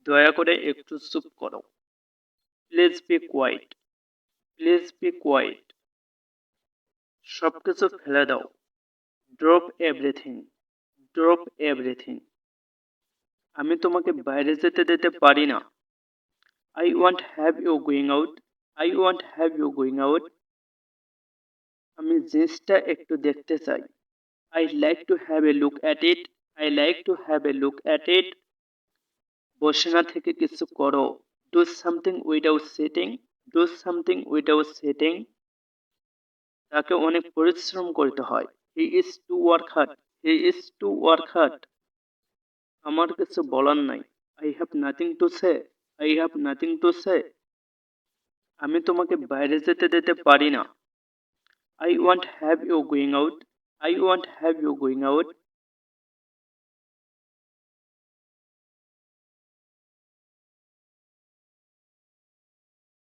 দয়া করে একটু চুপ করো। Please be quiet. Please be quiet. সবকিছু ফেলে দাও। Drop everything. Drop everything. আমি তোমাকে বাইরে যেতে দিতে পারি না। I want have you going out. I want have you going out. আমি জিনিসটা একটু দেখতে চাই। I like to have a look at it. I like to have a look at it. বসে না থেকে কিছু করো। Do something without sitting. Do something without sitting. তাকে অনেক পরিশ্রম করতে হয়। He is to work hard. He is to work hard. আমার কিছু বলার নাই। I have nothing to say. I have nothing to say. আমি তোমাকে বাইরে যেতে দিতে পারি না। I want have you going out. I want have you going out.